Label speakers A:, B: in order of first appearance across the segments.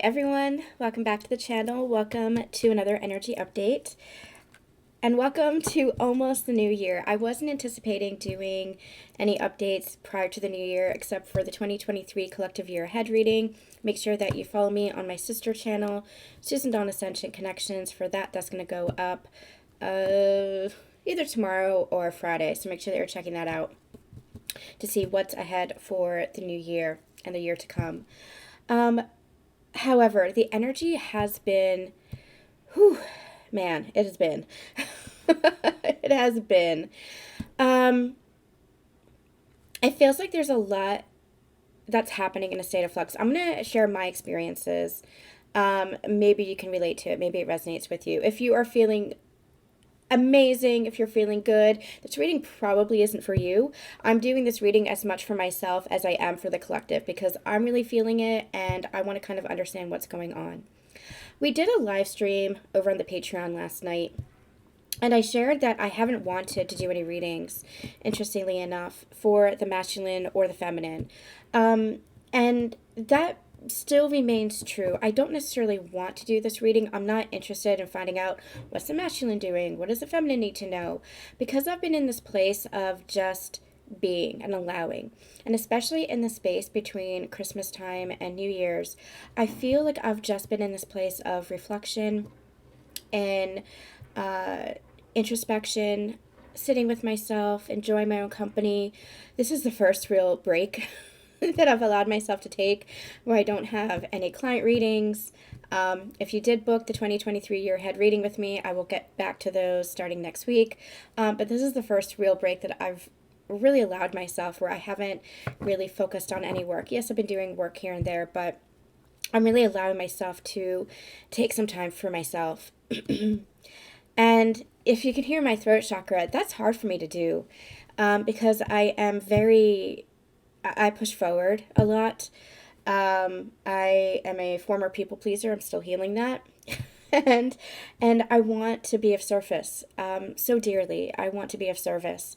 A: everyone, welcome back to the channel. Welcome to another energy update. And welcome to almost the new year. I wasn't anticipating doing any updates prior to the new year except for the 2023 collective year ahead reading. Make sure that you follow me on my sister channel, Susan Dawn Ascension Connections. For that, that's going to go up either tomorrow or Friday. So make sure that you're checking that out to see what's ahead for the new year and the year to come. However, the energy has been, man, it has been. It has been. It feels like there's a lot that's happening in a state of flux. I'm going to share my experiences. Maybe you can relate to it. Maybe it resonates with you. If you are feeling amazing, if you're feeling good, this reading probably isn't for you. I'm doing this reading as much for myself as I am for the collective because I'm really feeling it and I want to kind of understand what's going on. We did a live stream over on the Patreon last night and I shared that I haven't wanted to do any readings, interestingly enough, for the masculine or the feminine. And that still remains true. I don't necessarily want to do this reading. I'm not interested in finding out what's the masculine doing, what does the feminine need to know, because I've been in this place of just being and allowing, and especially in the space between Christmas time and New Year's, I feel like I've just been in this place of reflection and introspection, sitting with myself, enjoying my own company. This is the first real break that I've allowed myself to take where I don't have any client readings. If you did book the 2023 year ahead reading with me, I will get back to those starting next week. But this is the first real break that I've really allowed myself where I haven't really focused on any work. Yes, I've been doing work here and there, but I'm really allowing myself to take some time for myself. And if you can hear my throat chakra, that's hard for me to do because I push forward a lot. I am a former people pleaser. I'm still healing that. and I want to be of service so dearly. I want to be of service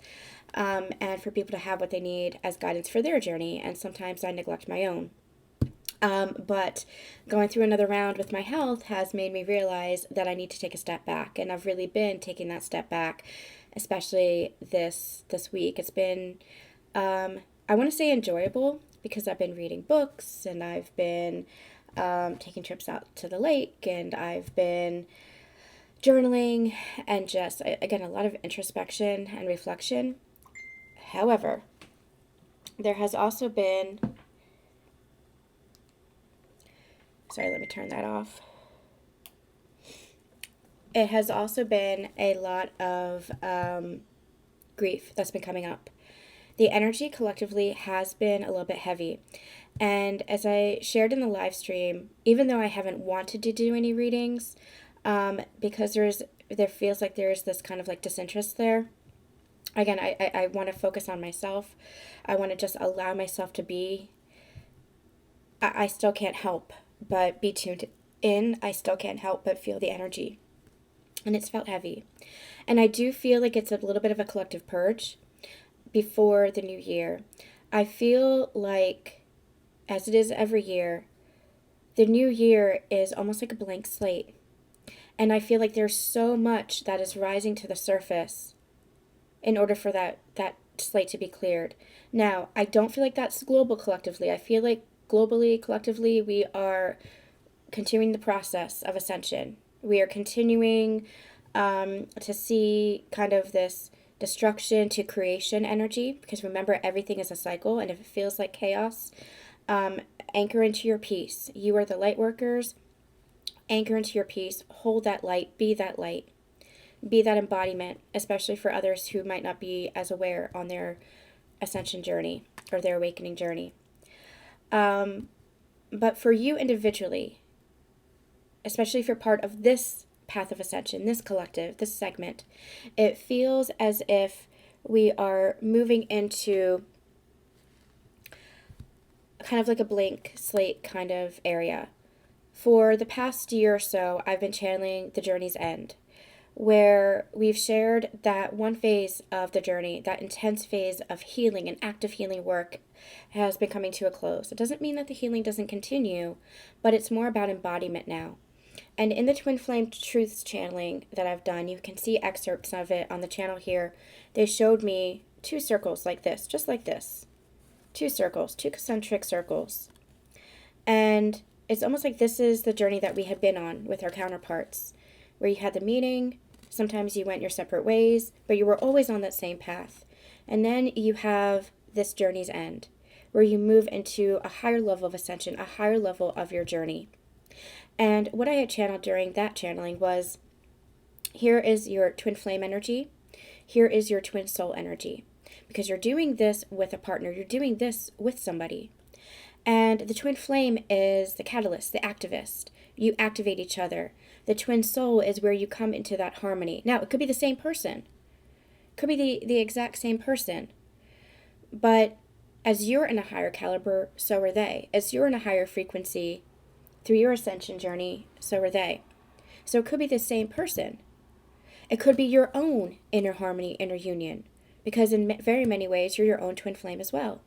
A: and for people to have what they need as guidance for their journey. And sometimes I neglect my own. But going through another round with my health has made me realize that I need to take a step back. And I've really been taking that step back, especially this week. It's been I want to say enjoyable because I've been reading books and I've been taking trips out to the lake and I've been journaling and just, again, a lot of introspection and reflection. However, there has also been, sorry, let me turn that off. It has also been a lot of grief that's been coming up. The energy collectively has been a little bit heavy. And as I shared in the live stream, even though I haven't wanted to do any readings, because there feels like there's this kind of like disinterest there. Again, I want to focus on myself. I want to just allow myself to be. I still can't help but be tuned in. I still can't help but feel the energy. And it's felt heavy. And I do feel like it's a little bit of a collective purge before the new year. I feel like, as it is every year, the new year is almost like a blank slate. And I feel like there's so much that is rising to the surface in order for that slate to be cleared. Now, I don't feel like that's global collectively. I feel like globally, collectively, we are continuing the process of ascension. We are continuing to see kind of this destruction to creation energy, because remember, everything is a cycle, and if it feels like chaos, anchor into your peace. You are the light workers. Anchor into your peace. Hold that light. Be that light. Be that embodiment, especially for others who might not be as aware on their ascension journey or their awakening journey. But for you individually, especially if you're part of this path of ascension, this collective, this segment, it feels as if we are moving into kind of like a blank slate kind of area. For the past year or so, I've been channeling The Journey's End, where we've shared that one phase of the journey, that intense phase of healing and active healing work, has been coming to a close. It doesn't mean that the healing doesn't continue, but it's more about embodiment now. And in the Twin Flame Truths channeling that I've done, you can see excerpts of it on the channel here. They showed me two circles like this, just like this. Two circles, two concentric circles. And it's almost like this is the journey that we had been on with our counterparts, where you had the meeting, sometimes you went your separate ways, but you were always on that same path. And then you have this journey's end, where you move into a higher level of ascension, a higher level of your journey. And what I had channeled during that channeling was, here is your twin flame energy, here is your twin soul energy. Because you're doing this with a partner, you're doing this with somebody. And the twin flame is the catalyst, the activist. You activate each other. The twin soul is where you come into that harmony. Now, it could be the same person. It could be the exact same person. But as you're in a higher caliber, so are they. As you're in a higher frequency through your ascension journey, so are they. So it could be the same person. It could be your own inner harmony, inner union. Because in very many ways, you're your own twin flame as well.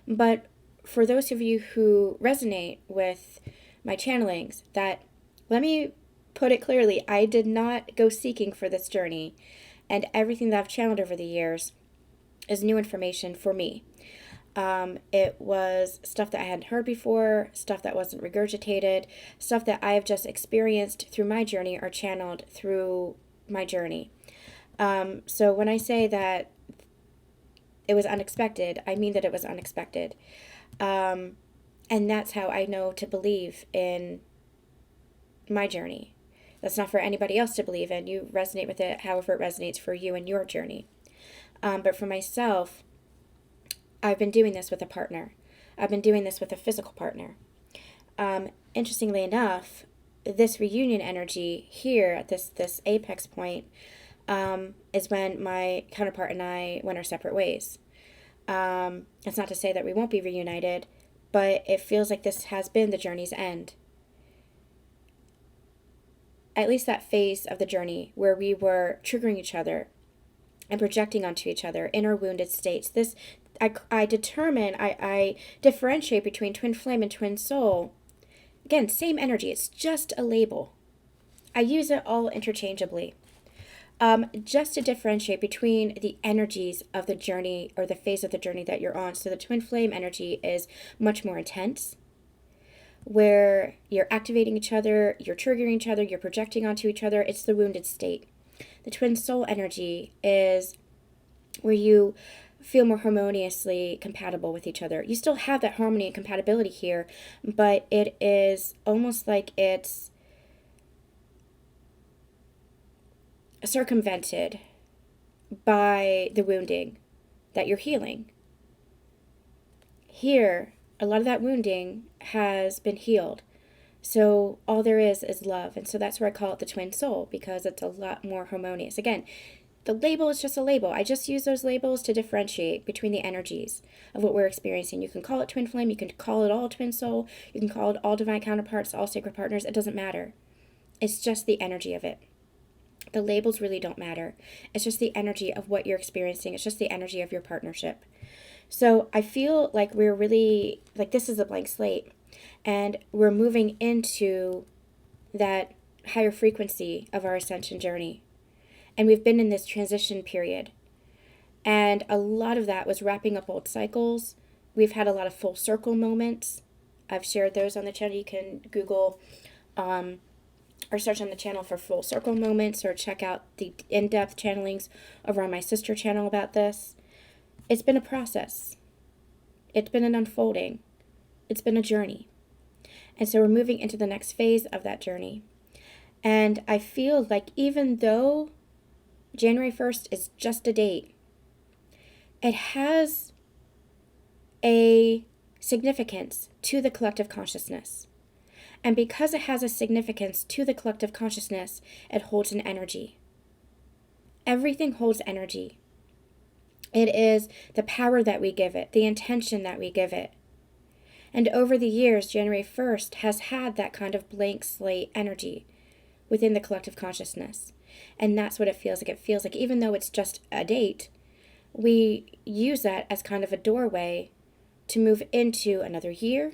A: But for those of you who resonate with my channelings, that, let me put it clearly, I did not go seeking for this journey, and everything that I've channeled over the years is new information for me. It was stuff that I hadn't heard before, stuff that wasn't regurgitated, stuff that I have just experienced through my journey or channeled through my journey. So when I say that it was unexpected, I mean that it was unexpected. And that's how I know to believe in my journey. That's not for anybody else to believe in. You resonate with it however it resonates for you and your journey. But for myself, I've been doing this with a partner. I've been doing this with a physical partner. Interestingly enough, this reunion energy here at this apex point is when my counterpart and I went our separate ways. It's not to say that we won't be reunited, but it feels like this has been the journey's end. At least that phase of the journey where we were triggering each other and projecting onto each other in our wounded states. I differentiate between twin flame and twin soul. Again, same energy. It's just a label. I use it all interchangeably. Just to differentiate between the energies of the journey or the phase of the journey that you're on. So the twin flame energy is much more intense, where you're activating each other, you're triggering each other, you're projecting onto each other. It's the wounded state. The twin soul energy is where you feel more harmoniously compatible with each other. You still have that harmony and compatibility here, but it is almost like it's circumvented by the wounding that you're healing. Here, a lot of that wounding has been healed. So all there is love. And so that's where I call it the twin soul, because it's a lot more harmonious. Again, the label is just a label. I just use those labels to differentiate between the energies of what we're experiencing. You can call it twin flame. You can call it all twin soul. You can call it all divine counterparts, all sacred partners. It doesn't matter. It's just the energy of it. The labels really don't matter. It's just the energy of what you're experiencing. It's just the energy of your partnership. So I feel like we're really, like this is a blank slate. And we're moving into that higher frequency of our ascension journey. And we've been in this transition period. And a lot of that was wrapping up old cycles. We've had a lot of full circle moments. I've shared those on the channel. You can Google or search on the channel for full circle moments, or check out the in-depth channelings over on my sister channel about this. It's been a process. It's been an unfolding. It's been a journey. And so we're moving into the next phase of that journey. And I feel like even though January 1st is just a date, it has a significance to the collective consciousness. And because it has a significance to the collective consciousness, it holds an energy. Everything holds energy. It is the power that we give it, the intention that we give it. And over the years, January 1st has had that kind of blank slate energy within the collective consciousness. And that's what it feels like. It feels like even though it's just a date, we use that as kind of a doorway to move into another year,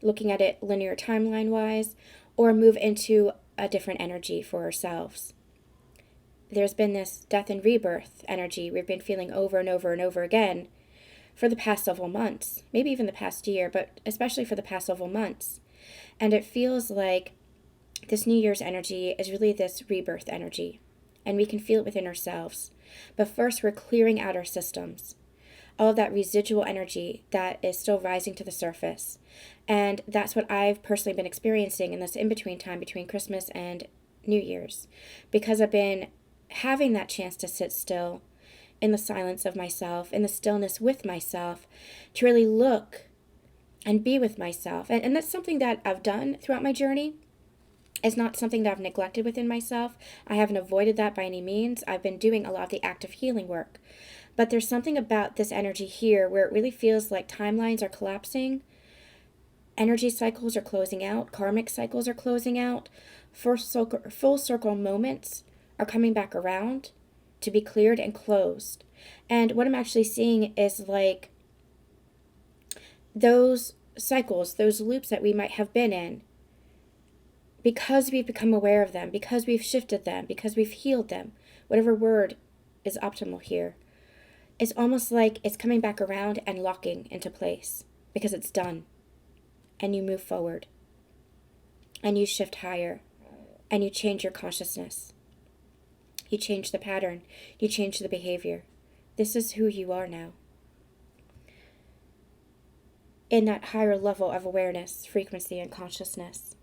A: looking at it linear timeline wise, or move into a different energy for ourselves. There's been this death and rebirth energy we've been feeling over and over and over again for the past several months, maybe even the past year, but especially for the past several months. And it feels like this New Year's energy is really this rebirth energy, and we can feel it within ourselves. But first, we're clearing out our systems, all of that residual energy that is still rising to the surface. And that's what I've personally been experiencing in this in-between time between Christmas and New Year's, because I've been having that chance to sit still in the silence of myself, in the stillness with myself, to really look and be with myself. And that's something that I've done throughout my journey. It's not something that I've neglected within myself. I haven't avoided that by any means. I've been doing a lot of the active healing work. But there's something about this energy here where it really feels like timelines are collapsing, energy cycles are closing out, karmic cycles are closing out, full circle moments are coming back around to be cleared and closed. And what I'm actually seeing is like those cycles, those loops that we might have been in, because we've become aware of them, because we've shifted them, because we've healed them, whatever word is optimal here, it's almost like it's coming back around and locking into place because it's done. And you move forward. And you shift higher. And you change your consciousness. You change the pattern. You change the behavior. This is who you are now. In that higher level of awareness, frequency, and consciousness.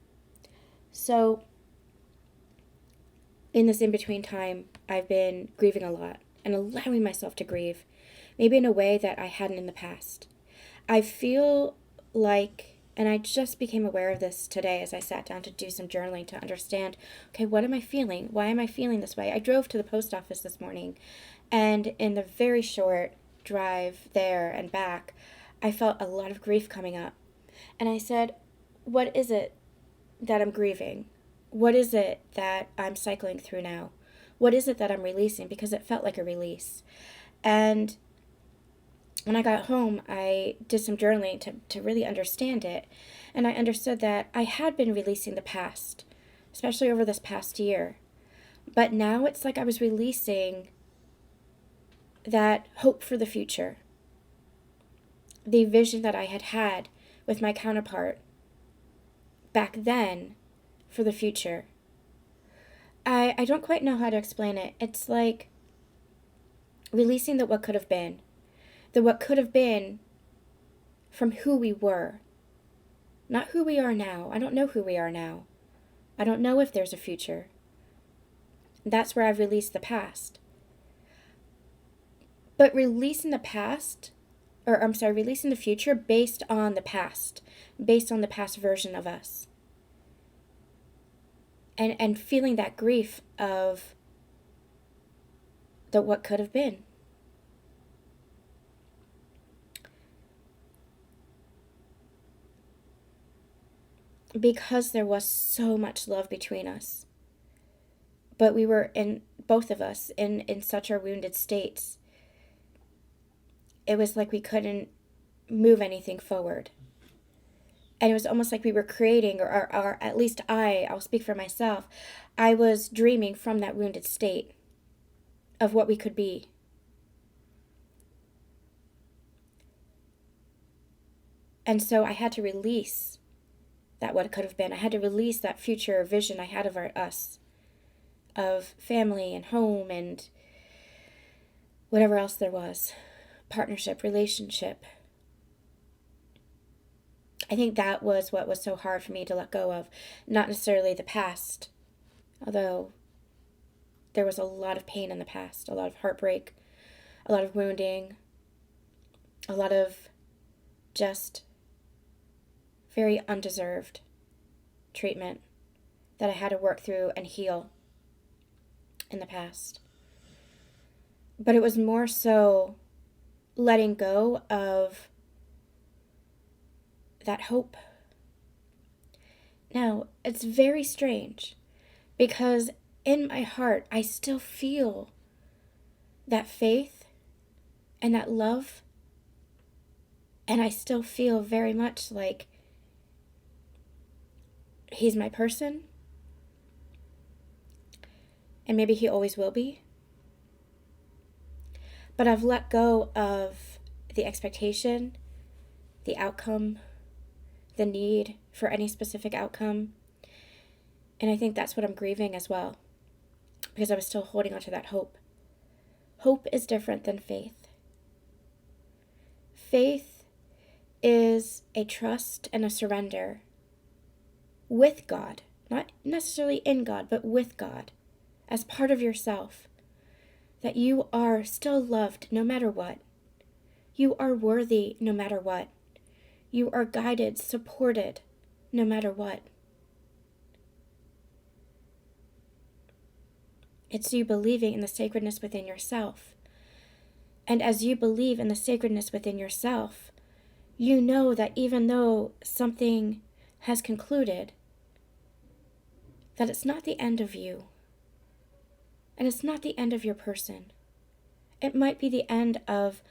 A: So, in this in-between time, I've been grieving a lot and allowing myself to grieve, maybe in a way that I hadn't in the past. I feel like, and I just became aware of this today as I sat down to do some journaling to understand, okay, what am I feeling? Why am I feeling this way? I drove to the post office this morning, and in the very short drive there and back, I felt a lot of grief coming up. And I said, what is it that I'm grieving? What is it that I'm cycling through now? What is it that I'm releasing? Because it felt like a release. And when I got home, I did some journaling to really understand it. And I understood that I had been releasing the past, especially over this past year. But now it's like I was releasing that hope for the future. The vision that I had had with my counterpart back then for the future. I don't quite know how to explain it. It's like releasing the what could have been. The what could have been from who we were. Not who we are now. I don't know who we are now. I don't know if there's a future. That's where I've released the past. But releasing the past, releasing the future based on the past version of us. And feeling that grief of the what could have been. Because there was so much love between us. But we were, both of us, in such our wounded states. It was like we couldn't move anything forward. And it was almost like we were creating, or at least I'll speak for myself, I was dreaming from that wounded state of what we could be. And so I had to release that what it could have been. I had to release that future vision I had of us, of family and home and whatever else there was, partnership, relationship. I think that was what was so hard for me to let go of. Not necessarily the past, although there was a lot of pain in the past, a lot of heartbreak, a lot of wounding, a lot of just very undeserved treatment that I had to work through and heal in the past. But it was more so letting go of that hope. Now, it's very strange because in my heart, I still feel that faith and that love. And I still feel very much like he's my person. And maybe he always will be. But I've let go of the expectation, the outcome, the need for any specific outcome. And I think that's what I'm grieving as well, because I was still holding on to that hope. Hope is different than faith. Faith is a trust and a surrender with God, not necessarily in God, but with God, as part of yourself, that you are still loved no matter what. You are worthy no matter what. You are guided, supported no matter what. It's you believing in the sacredness within yourself. And as you believe in the sacredness within yourself, you know that even though something has concluded, that it's not the end of you. And it's not the end of your person. It might be the end of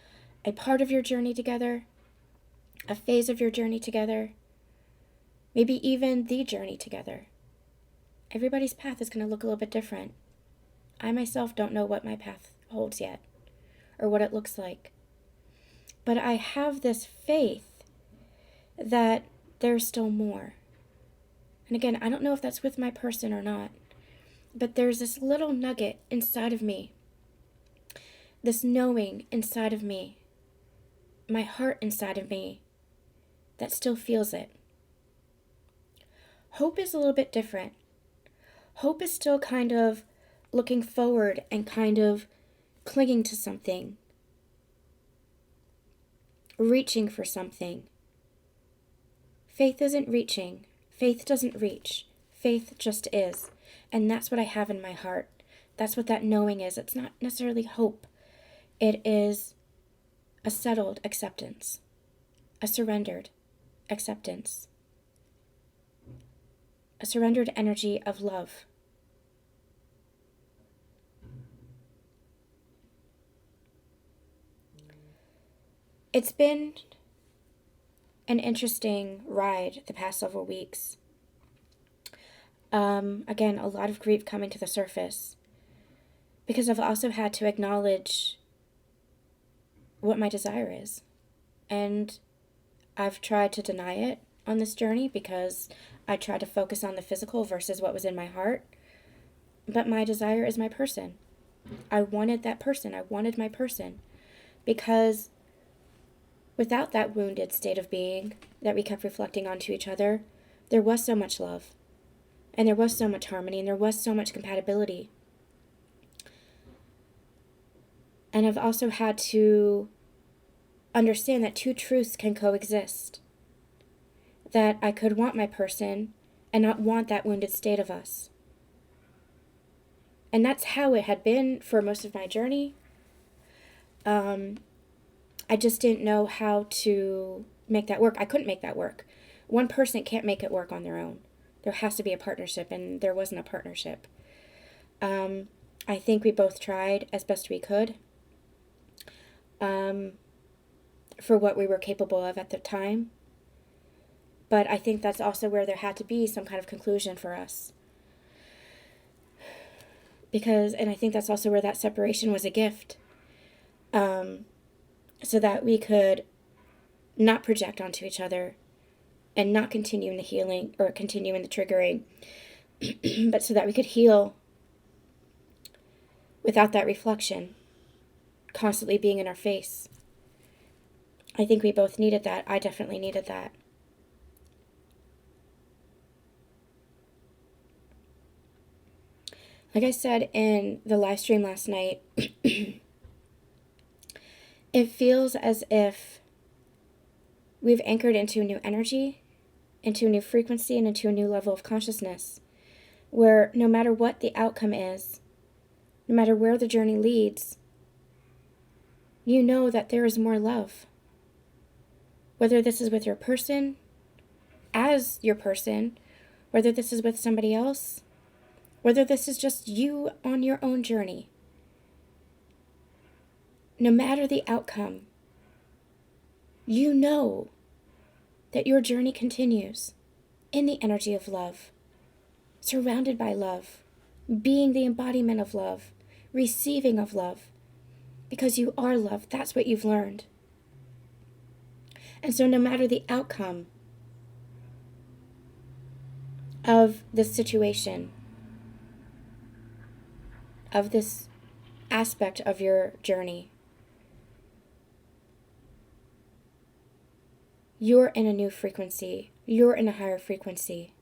A: a part of your journey together, a phase of your journey together, maybe even the journey together. Everybody's path is going to look a little bit different. I myself don't know what my path holds yet, or what it looks like. But I have this faith that there's still more. And again, I don't know if that's with my person or not, but there's this little nugget inside of me, this knowing inside of me, my heart inside of me, that still feels it. Hope is a little bit different. Hope is still kind of looking forward and kind of clinging to something, reaching for something. Faith isn't reaching. Faith doesn't reach. Faith just is. And that's what I have in my heart. That's what that knowing is. It's not necessarily hope. It is a settled acceptance, a surrendered acceptance, a surrendered energy of love. It's been an interesting ride the past several weeks. Again, a lot of grief coming to the surface, because I've also had to acknowledge what my desire is. And I've tried to deny it on this journey because I tried to focus on the physical versus what was in my heart. But my desire is my person. I wanted that person. I wanted my person. Because without that wounded state of being that we kept reflecting onto each other, there was so much love. And there was so much harmony. And there was so much compatibility. And I've also had to understand that two truths can coexist. That I could want my person and not want that wounded state of us. And that's how it had been for most of my journey. I just didn't know how to make that work. I couldn't make that work. One person can't make it work on their own. There has to be a partnership, and there wasn't a partnership. I think we both tried as best we could for what we were capable of at the time. But I think that's also where there had to be some kind of conclusion for us. And I think that's also where that separation was a gift. So that we could not project onto each other and not continue in the healing or continue in the triggering, but so that we could heal without that reflection constantly being in our face. I think we both needed that. I definitely needed that. Like I said in the live stream last night, it feels as if we've anchored into a new energy, into a new frequency, and into a new level of consciousness, where no matter what the outcome is, no matter where the journey leads, you know that there is more love. Whether this is with your person, as your person, whether this is with somebody else, whether this is just you on your own journey, no matter the outcome, you know that your journey continues in the energy of love, surrounded by love, being the embodiment of love, receiving of love, because you are love. That's what you've learned. And so no matter the outcome of this situation, of this aspect of your journey, you're in a new frequency. You're in a higher frequency.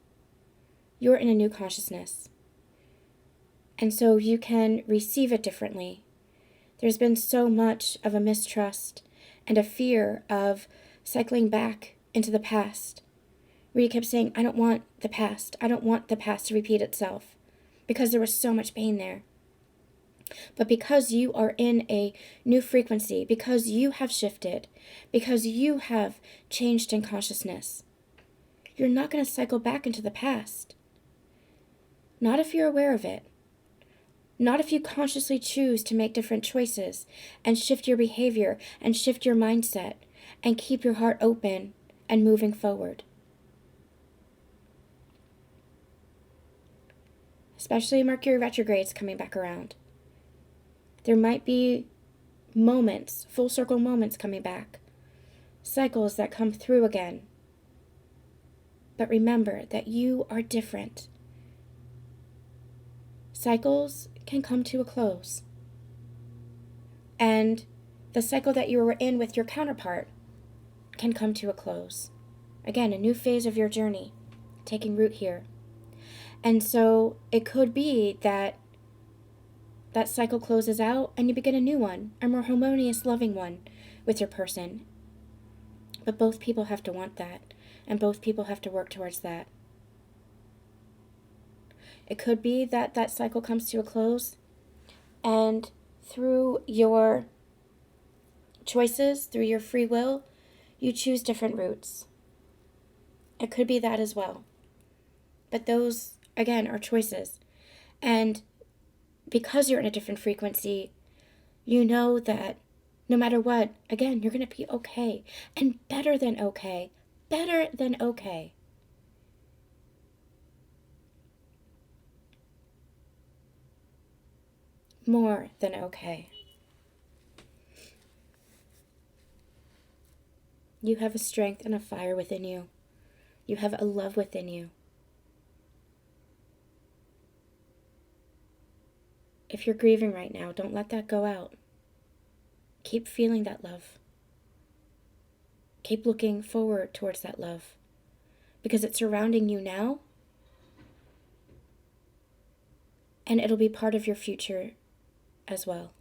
A: You're in a new consciousness. And so you can receive it differently. There's been so much of a mistrust and a fear of cycling back into the past, where you kept saying, I don't want the past. I don't want the past to repeat itself, because there was so much pain there. But because you are in a new frequency, because you have shifted, because you have changed in consciousness, you're not going to cycle back into the past. Not if you're aware of it. Not if you consciously choose to make different choices and shift your behavior and shift your mindset and keep your heart open and moving forward. Especially Mercury retrogrades coming back around. There might be moments, full circle moments coming back. Cycles that come through again. But remember that you are different. Cycles can come to a close. And the cycle that you were in with your counterpart can come to a close. Again, a new phase of your journey taking root here. And so it could be that that cycle closes out and you begin a new one, a more harmonious, loving one with your person. But both people have to want that, and both people have to work towards that. It could be that that cycle comes to a close, and through your choices, through your free will, you choose different routes. It could be that as well. But those, again, are choices. And because you're in a different frequency, you know that no matter what, again, you're going to be okay. And better than okay. Better than okay. More than okay. You have a strength and a fire within you. You have a love within you. If you're grieving right now, don't let that go out. Keep feeling that love. Keep looking forward towards that love, because it's surrounding you now, and it'll be part of your future as well.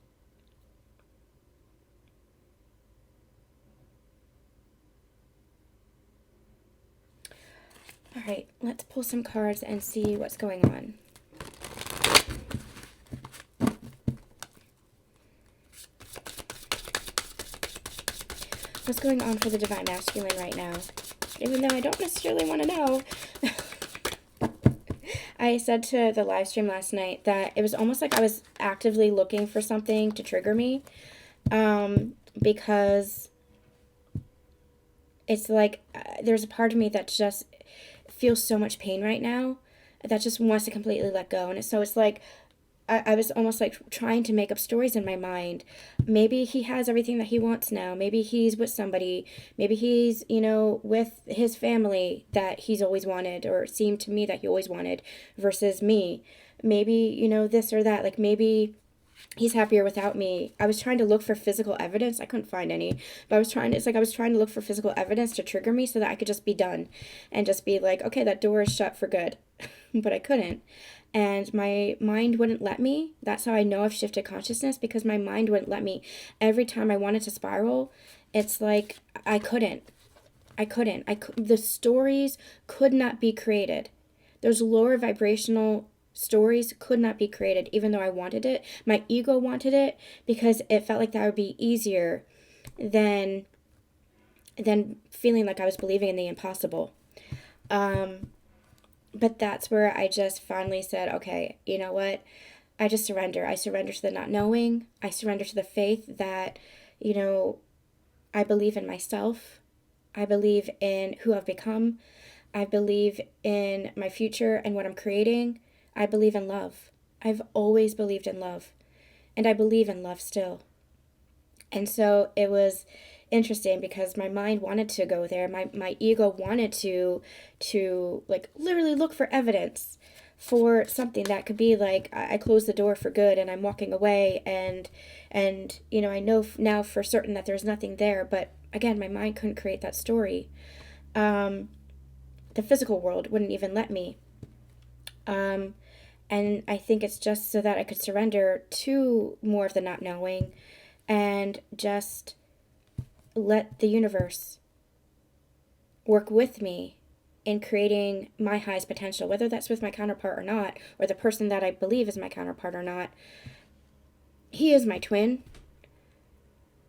A: All right, let's pull some cards and see what's going on. What's going on for the Divine Masculine right now? Even though I don't necessarily want to know. I said to the live stream last night that it was almost like I was actively looking for something to trigger me. Because it's like there's a part of me that just feels so much pain right now that just wants to completely let go. And so it's like I was almost like trying to make up stories in my mind. Maybe he has everything that he wants now. Maybe he's with somebody. Maybe he's, with his family that he's always wanted, or it seemed to me that he always wanted, versus me. Maybe, this or that. Like maybe he's happier without me. I was trying to look for physical evidence. I couldn't find any. But I was trying to look for physical evidence to trigger me so that I could just be done and just be like, okay, that door is shut for good. But I couldn't. And my mind wouldn't let me. That's how I know I've shifted consciousness, because my mind wouldn't let me. Every time I wanted to spiral, it's like I couldn't. The stories could not be created. Those lower vibrational stories could not be created, even though I wanted it. My ego wanted it because it felt like that would be easier than feeling like I was believing in the impossible. But that's where I just finally said, okay, you know what? I just surrender. I surrender to the not knowing. I surrender to the faith that, you know, I believe in myself. I believe in who I've become. I believe in my future and what I'm creating. I believe in love. I've always believed in love. And I believe in love still. And so it was interesting because my mind wanted to go there. My ego wanted to like literally look for evidence for something that could be like I closed the door for good and I'm walking away, and you know, I know now for certain that there's nothing there, but again my mind couldn't create that story. The physical world wouldn't even let me. um, and I think it's just so that I could surrender to more of the not knowing and just let the universe work with me in creating my highest potential, whether that's with my counterpart or not, or the person that I believe is my counterpart or not. He is my twin.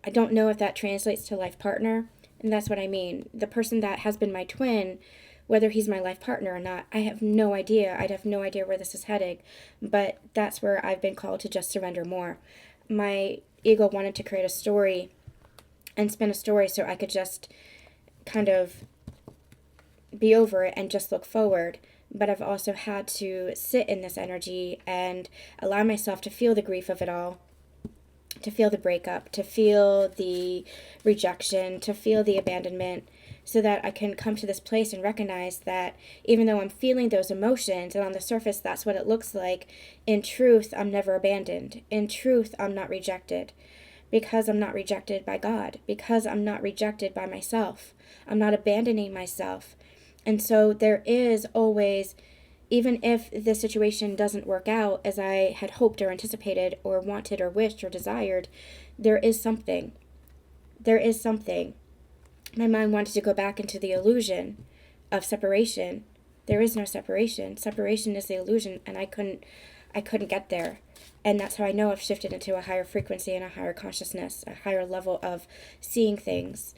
A: I don't know if that translates to life partner, and that's what I mean. The person that has been my twin, whether he's my life partner or not, I have no idea. I'd have no idea where this is heading, but that's where I've been called to just surrender more. My ego wanted to create a story and spin a story so I could just kind of be over it and just look forward. But I've also had to sit in this energy and allow myself to feel the grief of it all, to feel the breakup, to feel the rejection, to feel the abandonment, so that I can come to this place and recognize that even though I'm feeling those emotions and on the surface that's what it looks like, in truth, I'm never abandoned. In truth, I'm not rejected. Because I'm not rejected by God. Because I'm not rejected by myself. I'm not abandoning myself. And so there is always, even if the situation doesn't work out as I had hoped or anticipated or wanted or wished or desired, there is something. There is something. My mind wanted to go back into the illusion of separation. There is no separation. Separation is the illusion, and I couldn't get there. And that's how I know I've shifted into a higher frequency and a higher consciousness, a higher level of seeing things.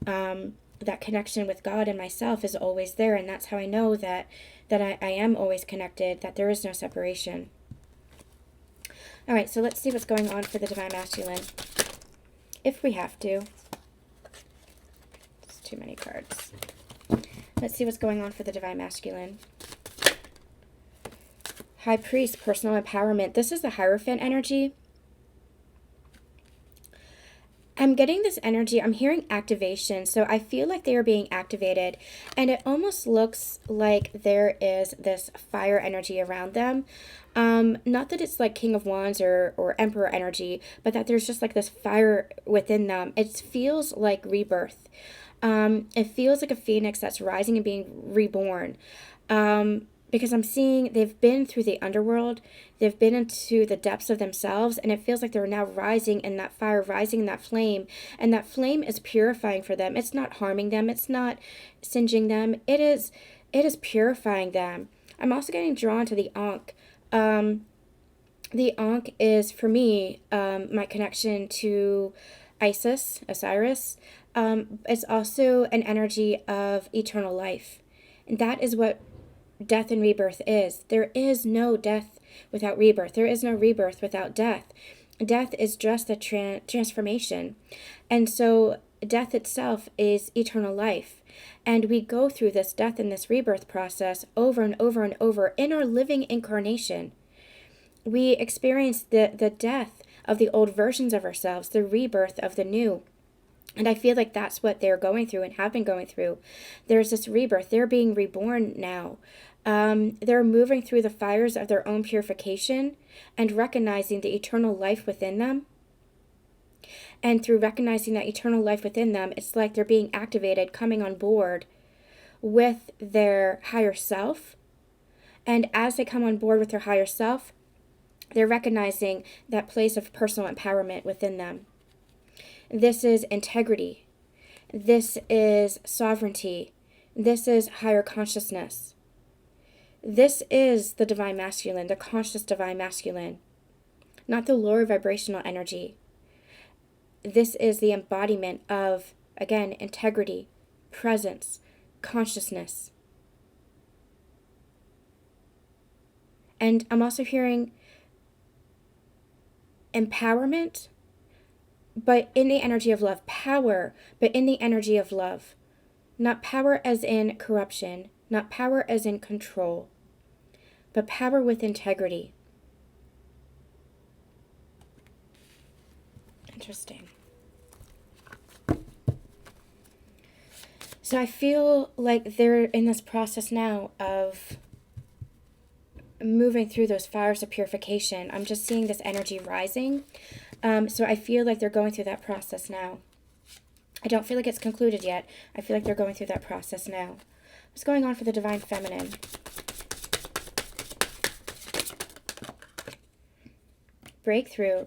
A: That connection with God and myself is always there, and that's how I know that I am always connected, that there is no separation. All right, so let's see what's going on for the Divine Masculine, if we have to. It's too many cards. Let's see what's going on for the Divine Masculine. High Priest, personal empowerment. This is the Hierophant energy. I'm getting this energy. I'm hearing activation. So I feel like they are being activated. And it almost looks like there is this fire energy around them. Not that it's like King of Wands or Emperor energy, but that there's just like this fire within them. It feels like rebirth. It feels like a phoenix that's rising and being reborn. Because I'm seeing they've been through the underworld, they've been into the depths of themselves, and it feels like they're now rising in that fire, rising in that flame, and that flame is purifying for them. It's not harming them, it's not singeing them, it is purifying them. I'm also getting drawn to the Ankh. The Ankh is, for me, my connection to Osiris. It's also an energy of eternal life, and that is what death and rebirth is. There is no death without rebirth. There is no rebirth without death. Death is just a transformation. And so death itself is eternal life. And we go through this death and this rebirth process over and over and over in our living incarnation. We experience the death of the old versions of ourselves, the rebirth of the new. And I feel like that's what they're going through and have been going through. There's this rebirth. They're being reborn now. They're moving through the fires of their own purification and recognizing the eternal life within them. And through recognizing that eternal life within them, it's like they're being activated, coming on board with their higher self. And as they come on board with their higher self, they're recognizing that place of personal empowerment within them. This is integrity. This is sovereignty. This is higher consciousness. This is the Divine Masculine, the conscious Divine Masculine, not the lower vibrational energy. This is the embodiment of, again, integrity, presence, consciousness. And I'm also hearing empowerment, but in the energy of love. Power, but in the energy of love. Not power as in corruption, not power as in control, but power with integrity. Interesting. So I feel like they're in this process now of moving through those fires of purification. I'm just seeing this energy rising. So I feel like they're going through that process now. I don't feel like it's concluded yet. I feel like they're going through that process now. What's going on for the Divine Feminine? Breakthrough.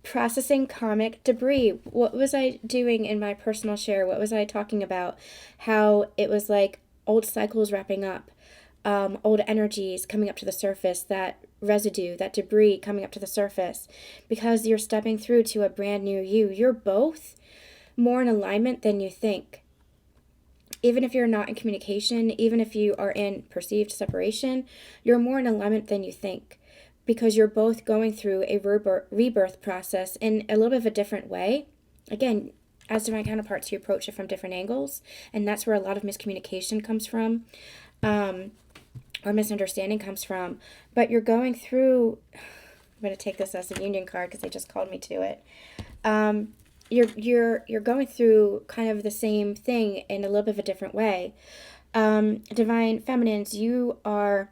A: Processing karmic debris. What was I doing in my personal share? What was I talking about? How it was like old cycles wrapping up, old energies coming up to the surface, that residue, that debris coming up to the surface, because you're stepping through to a brand new you. You're both more in alignment than you think. Even if you're not in communication, even if you are in perceived separation, you're more in alignment than you think, because you're both going through a rebirth process in a little bit of a different way. Again, as divine counterparts, you approach it from different angles, and that's where a lot of miscommunication comes from, or misunderstanding comes from. But you're going through, I'm going to take this as a union card because they just called me to it. You're going through kind of the same thing in a little bit of a different way. Divine Feminines, you are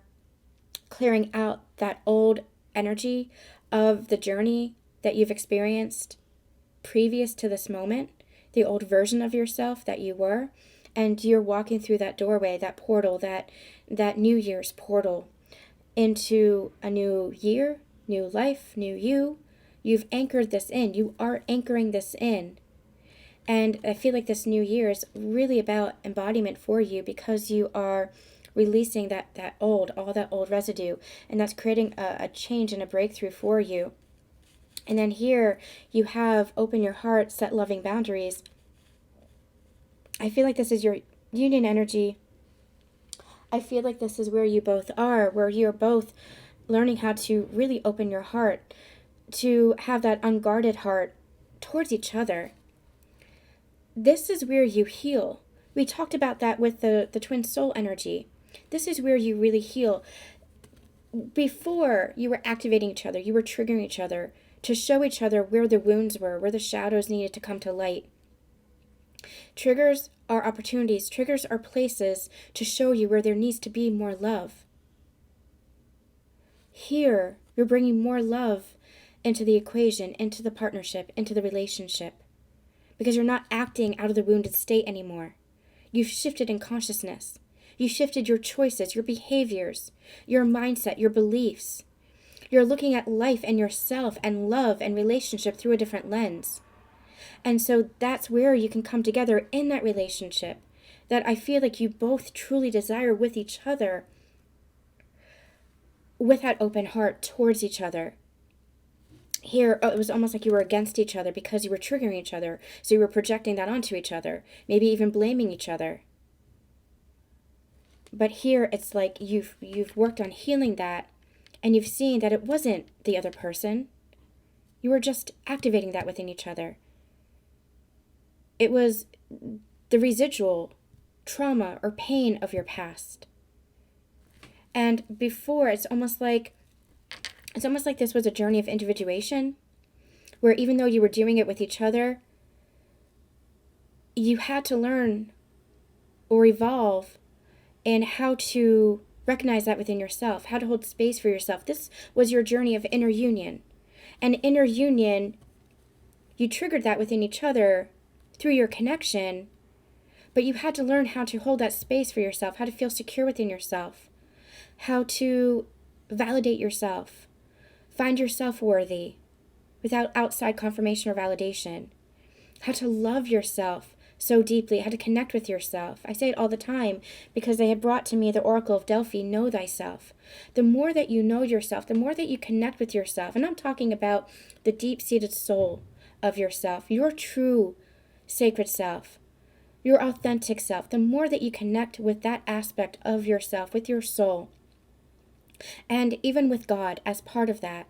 A: clearing out that old energy of the journey that you've experienced previous to this moment, the old version of yourself that you were, and you're walking through that doorway, that portal, that New Year's portal into a new year, new life, new you. You've anchored this in. You are anchoring this in. And I feel like this new year is really about embodiment for you, because you are releasing all that old residue, and that's creating a change and a breakthrough for you. And then here you have open your heart, set loving boundaries. I feel like this is your union energy. I feel like this is where you both are, where you're both learning how to really open your heart, to have that unguarded heart towards each other. This is where you heal. We talked about that with the twin soul energy. This is where you really heal. Before, you were activating each other. You were triggering each other to show each other where the wounds were, where the shadows needed to come to light. Triggers are opportunities. Triggers are places to show you where there needs to be more love. Here, you're bringing more love into the equation, into the partnership, into the relationship, because you're not acting out of the wounded state anymore. You've shifted in consciousness. You shifted your choices, your behaviors, your mindset, your beliefs. You're looking at life and yourself and love and relationship through a different lens. And so that's where you can come together in that relationship that I feel like you both truly desire with each other, with that open heart towards each other. Here, it was almost like you were against each other because you were triggering each other. So you were projecting that onto each other, maybe even blaming each other. But here, it's like you've worked on healing that, and you've seen that it wasn't the other person. You were just activating that within each other. It was the residual trauma or pain of your past. And before, it's almost like this was a journey of individuation, where even though you were doing it with each other, you had to learn or evolve in how to recognize that within yourself, how to hold space for yourself. This was your journey of inner union. And inner union, you triggered that within each other through your connection, but you had to learn how to hold that space for yourself, how to feel secure within yourself, how to validate yourself, find yourself worthy without outside confirmation or validation, how to love yourself so deeply, how to connect with yourself. I say it all the time because they had brought to me the Oracle of Delphi, know thyself. The more that you know yourself, the more that you connect with yourself, and I'm talking about the deep-seated soul of yourself, your true sacred self, your authentic self, the more that you connect with that aspect of yourself, with your soul, And even with God as part of that,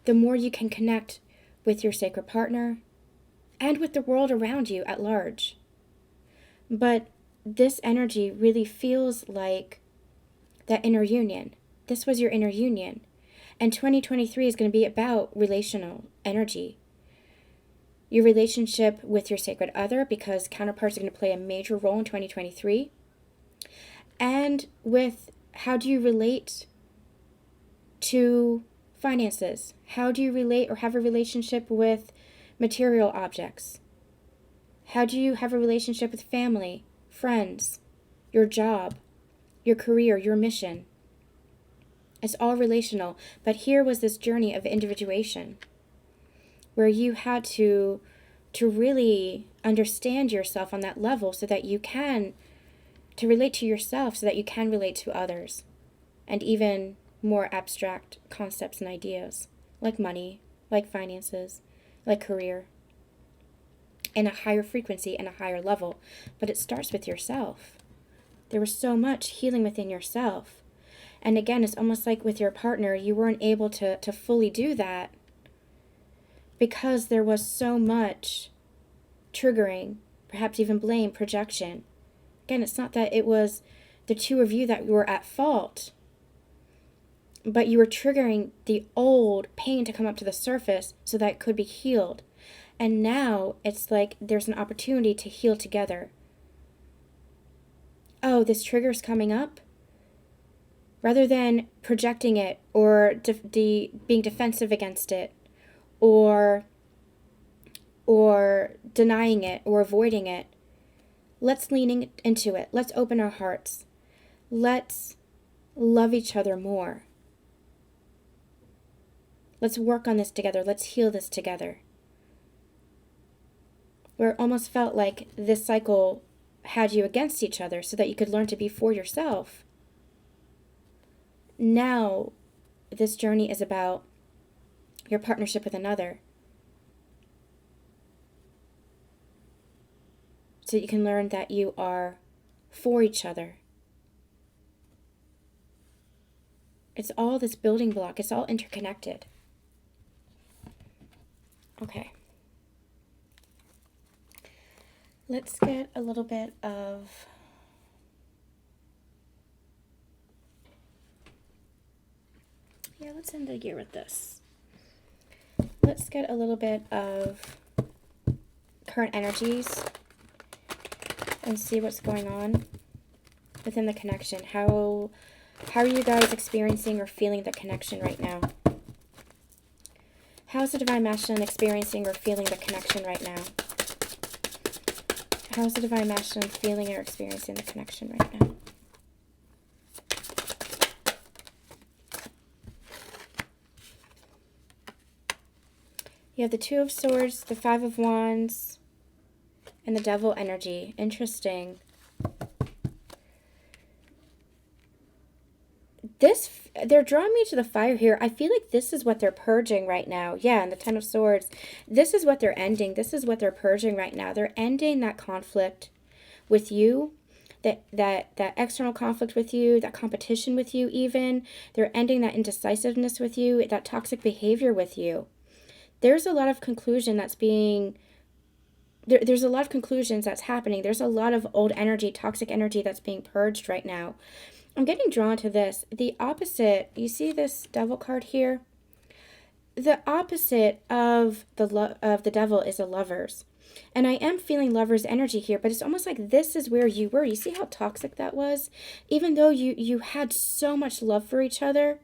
A: the more you can connect with your sacred partner and with the world around you at large. But this energy really feels like that inner union. This was your inner union. And 2023 is going to be about relational energy. Your relationship with your sacred other, because counterparts are going to play a major role in 2023. And with how do you relate to finances? How do you relate or have a relationship with material objects? How do you have a relationship with family, friends, your job, your career, your mission? It's all relational. But here was this journey of individuation where you had to really understand yourself on that level so that you can, to relate to yourself so that you can relate to others. And even more abstract concepts and ideas like money, like finances, like career, in a higher frequency and a higher level. But it starts with yourself. There was so much healing within yourself. And again, it's almost like with your partner, you weren't able to fully do that because there was so much triggering, perhaps even blame, projection. Again, it's not that it was the two of you that were at fault, but you were triggering the old pain to come up to the surface so that it could be healed. And now it's like there's an opportunity to heal together. Oh, this trigger's coming up? Rather than projecting it or being defensive against it or denying it or avoiding it, let's lean into it. Let's open our hearts. Let's love each other more. Let's work on this together. Let's heal this together. Where it almost felt like this cycle had you against each other so that you could learn to be for yourself. Now, this journey is about your partnership with another. So you can learn that you are for each other. It's all this building block. It's all interconnected. Okay. Let's get a little bit of let's end the year with this. Let's get a little bit of current energies and see what's going on within the connection. How are you guys experiencing or feeling the connection right now? How's the Divine Masculine experiencing or feeling the connection right now? How's the Divine Masculine feeling or experiencing the connection right now? You have the Two of Swords, the Five of Wands, and the Devil energy. Interesting. They're drawing me to the fire here. I feel like this is what they're purging right now. Yeah, and the Ten of Swords. This is what they're ending. This is what they're purging right now. They're ending that conflict with you, that external conflict with you, that competition with you even. They're ending that indecisiveness with you, that toxic behavior with you. There's a lot of conclusion that's being... There's a lot of conclusions that's happening. There's a lot of old energy, toxic energy that's being purged right now. I'm getting drawn to this. The opposite, you see this Devil card here? The opposite of the Devil is a Lovers. And I am feeling Lovers energy here, but it's almost like this is where you were. You see how toxic that was? Even though you had so much love for each other,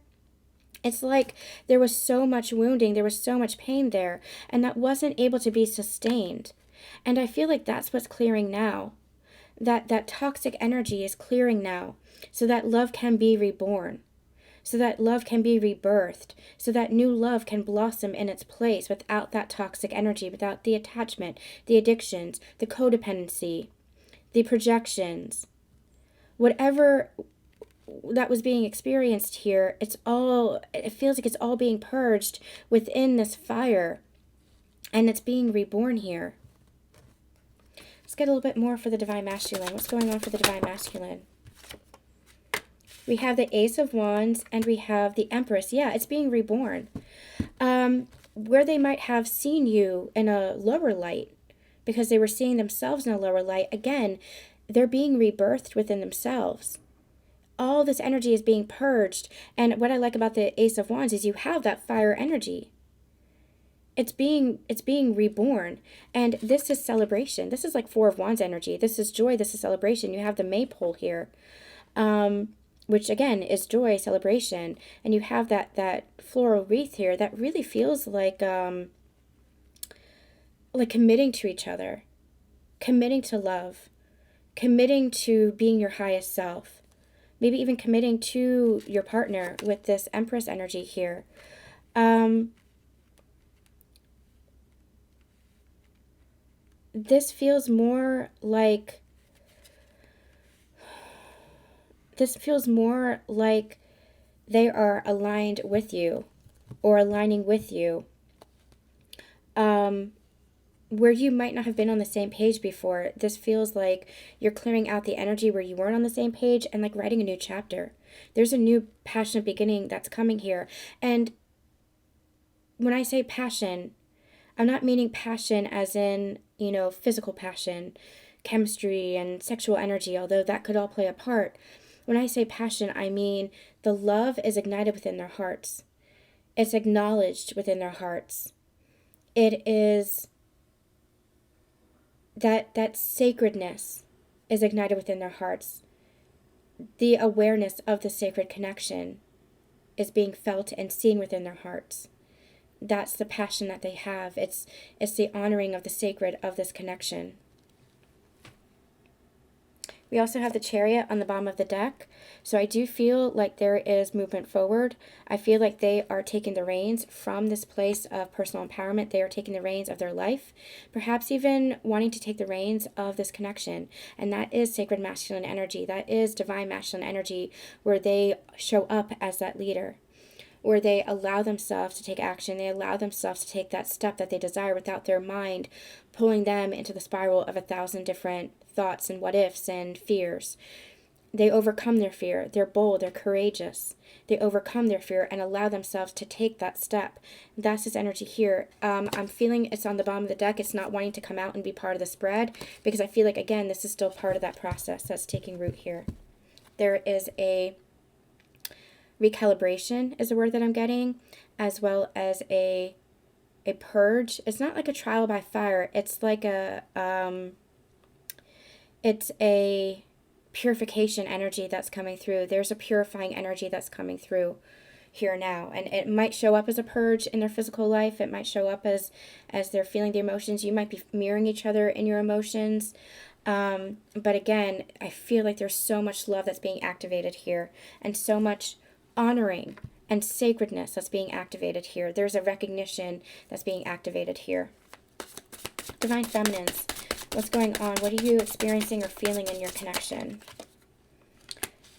A: it's like there was so much wounding, there was so much pain there, and that wasn't able to be sustained. And I feel like that's what's clearing now. That toxic energy is clearing now, so that love can be reborn, so that love can be rebirthed, so that new love can blossom in its place without that toxic energy, without the attachment, the addictions, the codependency, the projections. Whatever that was being experienced here, it feels like it's all being purged within this fire, and it's being reborn here. Let's get a little bit more for the Divine Masculine. What's going on for the Divine Masculine? We have the Ace of Wands and we have the Empress. Yeah, it's being reborn. Where they might have seen you in a lower light because they were seeing themselves in a lower light, again, they're being rebirthed within themselves. All this energy is being purged. And what I like about the Ace of Wands is you have that fire energy. It's being reborn. And this is celebration. This is like Four of Wands energy. This is joy. This is celebration. You have the maypole here, which again is joy, celebration. And you have that floral wreath here that really feels like committing to each other, committing to love, committing to being your highest self, maybe even committing to your partner with this Empress energy here. This feels more like they are aligned with you or aligning with you. Where you might not have been on the same page before, this feels like you're clearing out the energy where you weren't on the same page and like writing a new chapter. There's a new passionate beginning that's coming here. And when I say passion, I'm not meaning passion as in, physical passion, chemistry, and sexual energy, although that could all play a part. When I say passion, I mean the love is ignited within their hearts. It's acknowledged within their hearts. It is that sacredness is ignited within their hearts. The awareness of the sacred connection is being felt and seen within their hearts. That's the passion that they have. It's the honoring of the sacred of this connection. We also have the Chariot on the bottom of the deck. So I do feel like there is movement forward. I feel like they are taking the reins from this place of personal empowerment. They are taking the reins of their life, perhaps even wanting to take the reins of this connection. And that is sacred masculine energy. That is divine masculine energy, where they show up as that leader, where they allow themselves to take action. They allow themselves to take that step that they desire without their mind pulling them into the spiral of 1,000 different thoughts and what ifs and fears. They overcome their fear. They're bold. They're courageous. They overcome their fear and allow themselves to take that step. That's this energy here. I'm feeling it's on the bottom of the deck. It's not wanting to come out and be part of the spread, because I feel like, again, this is still part of that process that's taking root here. There is a recalibration is the word that I'm getting, as well as a purge. It's not like a trial by fire. It's like it's a purification energy that's coming through. There's a purifying energy that's coming through here now. And it might show up as a purge in their physical life. It might show up as they're feeling the emotions. You might be mirroring each other in your emotions. But again, I feel like there's so much love that's being activated here, and so much honoring and sacredness that's being activated here. There's a recognition that's being activated here. Divine Feminines, what's going on? What are you experiencing or feeling in your connection?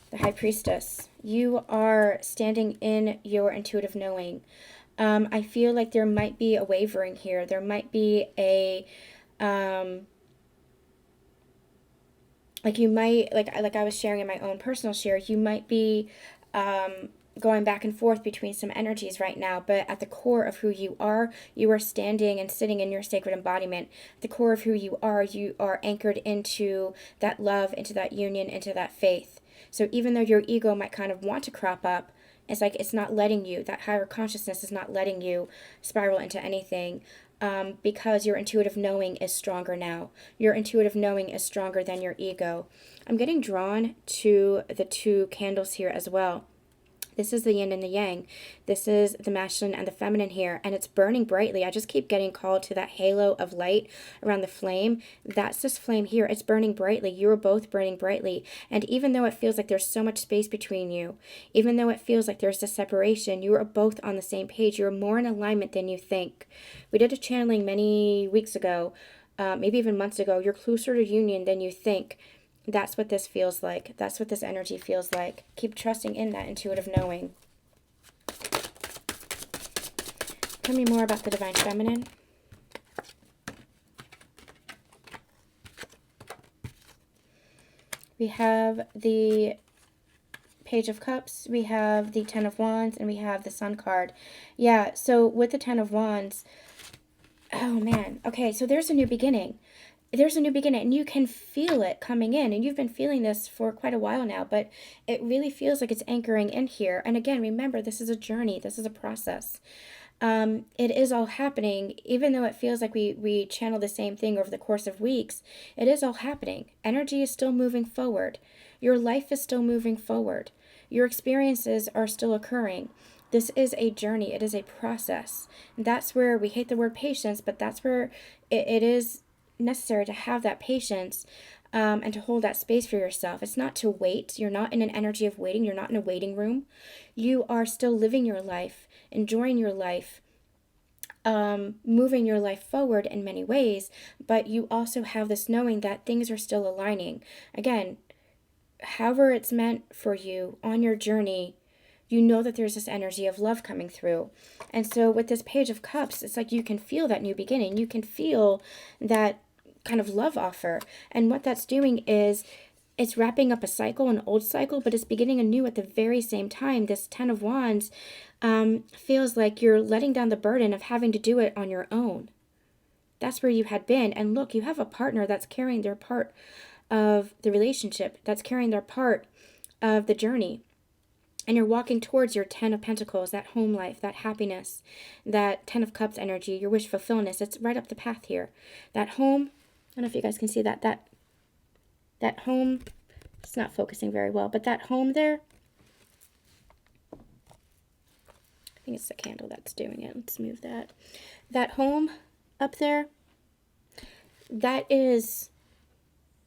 A: The High Priestess, you are standing in your intuitive knowing. I feel like there might be a wavering here. There might be a like you might, like I was sharing in my own personal share, you might be going back and forth between some energies right now, but at the core of who you are standing and sitting in your sacred embodiment. At the core of who you are anchored into that love, into that union, into that faith. So even though your ego might kind of want to crop up, it's like it's not letting you, that higher consciousness is not letting you spiral into anything, because your intuitive knowing is stronger now. Your intuitive knowing is stronger than your ego. I'm getting drawn to the two candles here as well. This is the yin and the yang. This is the masculine and the feminine here, and it's burning brightly. I just keep getting called to that halo of light around the flame. That's this flame here. It's burning brightly. You are both burning brightly. And even though it feels like there's so much space between you, even though it feels like there's a separation, you are both on the same page. You're more in alignment than you think. We did a channeling many weeks ago, maybe even months ago. You're closer to union than you think. That's what this feels like. That's what this energy feels like. Keep trusting in that intuitive knowing. Tell me more about the Divine Feminine. We have the Page of Cups, we have the Ten of Wands, and we have the Sun card. Yeah, so with the Ten of Wands, oh man, okay, so there's a new beginning. There's a new beginning, and you can feel it coming in, and you've been feeling this for quite a while now, but it really feels like it's anchoring in here. And again, remember, this is a journey, this is a process. It is all happening, even though it feels like we channel the same thing over the course of weeks. It is all happening. Energy is still moving forward. Your life is still moving forward. Your experiences are still occurring. This is a journey. It is a process. And that's where we hate the word patience, but that's where it is necessary to have that patience, and to hold that space for yourself. It's not to wait. You're not in an energy of waiting. You're not in a waiting room. You are still living your life, enjoying your life, moving your life forward in many ways, but you also have this knowing that things are still aligning. Again, however it's meant for you on your journey, you know that there's this energy of love coming through. And so with this Page of Cups, it's like you can feel that new beginning. You can feel that kind of love offer. And what that's doing is it's wrapping up a cycle, an old cycle, but it's beginning anew at the very same time. This Ten of Wands feels like you're letting down the burden of having to do it on your own. That's where you had been. And look, you have a partner that's carrying their part of the relationship, that's carrying their part of the journey. And you're walking towards your Ten of Pentacles, that home life, that happiness, that Ten of Cups energy, your wish fulfillment. It's right up the path here. That home, I don't know if you guys can see that home, it's not focusing very well, but that home there, I think it's the candle that's doing it. Let's move that. That home up there, that is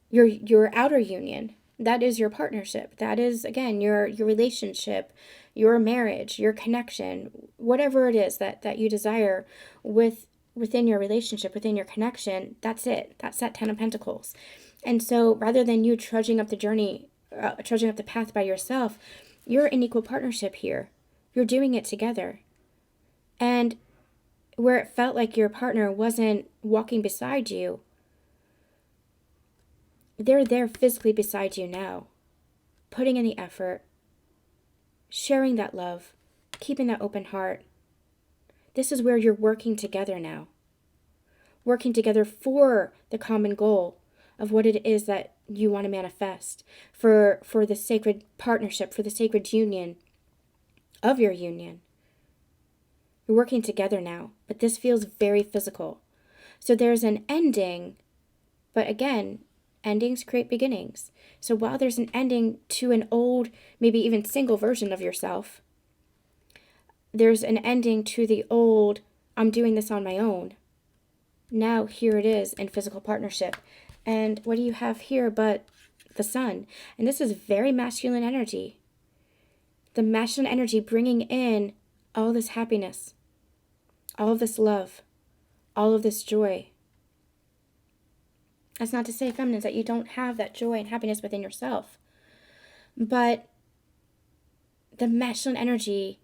A: your outer union. That is your partnership. That is, again, your relationship, your marriage, your connection, whatever it is that you desire within your relationship, within your connection. That's it. That's that Ten of Pentacles. And so rather than you trudging up the journey, trudging up the path by yourself, you're in equal partnership here. You're doing it together. And where it felt like your partner wasn't walking beside you, they're there physically beside you now, putting in the effort, sharing that love, keeping that open heart. This is where you're working together now, working together for the common goal of what it is that you want to manifest, for the sacred partnership, for the sacred union of your union. You're working together now, but this feels very physical. So there's an ending, but again, endings create beginnings. So while there's an ending to an old, maybe even single version of yourself, there's an ending to the old, I'm doing this on my own. Now here it is in physical partnership. And what do you have here but the Sun? And this is very masculine energy. The masculine energy bringing in all this happiness, all of this love, all of this joy. That's not to say, feminines, that you don't have that joy and happiness within yourself. But the masculine energy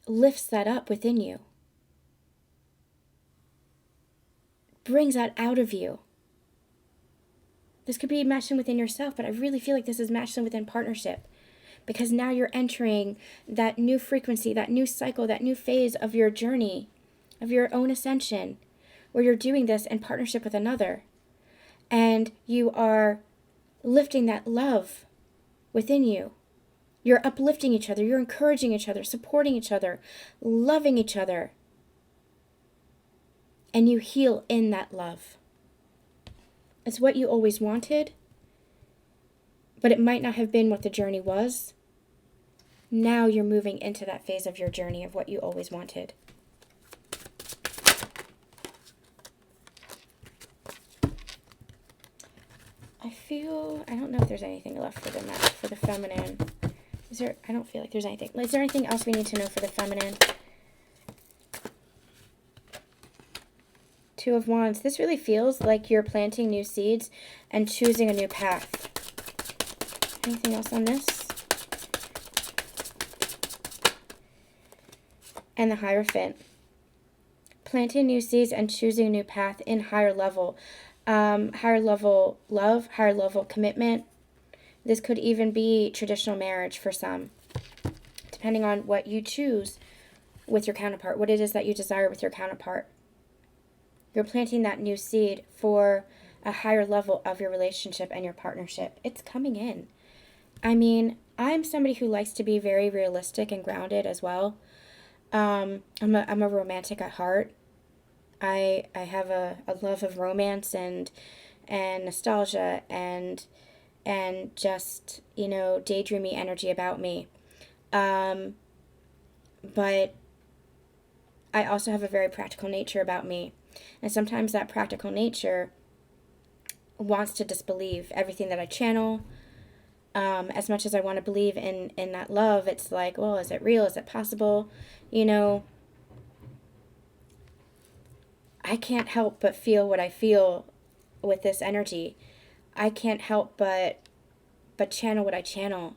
A: lifts that up within you. Brings that out of you. This could be masculine within yourself, but I really feel like this is masculine within partnership. Because now you're entering that new frequency, that new cycle, that new phase of your journey, of your own ascension, where you're doing this in partnership with another. And you are lifting that love within you. You're uplifting each other. You're encouraging each other, supporting each other, loving each other. And you heal in that love. It's what you always wanted, but it might not have been what the journey was. Now you're moving into that phase of your journey of what you always wanted. I don't know if there's anything left for the feminine. I don't feel like there's anything. Is there anything else we need to know for the feminine? Two of Wands. This really feels like you're planting new seeds and choosing a new path. Anything else on this? And the Hierophant. Planting new seeds and choosing a new path in higher level love, higher level commitment. This could even be traditional marriage for some, depending on what you choose with your counterpart, what it is that you desire with your counterpart. You're planting that new seed for a higher level of your relationship and your partnership. It's coming in. I mean, I'm somebody who likes to be very realistic and grounded as well. I'm a romantic at heart. I have a love of romance and nostalgia and just, you know, daydreamy energy about me. But I also have a very practical nature about me. And sometimes that practical nature wants to disbelieve everything that I channel. As much as I want to believe in that love, it's like, well, is it real? Is it possible? You know, I can't help but feel what I feel with this energy. I can't help but channel what I channel.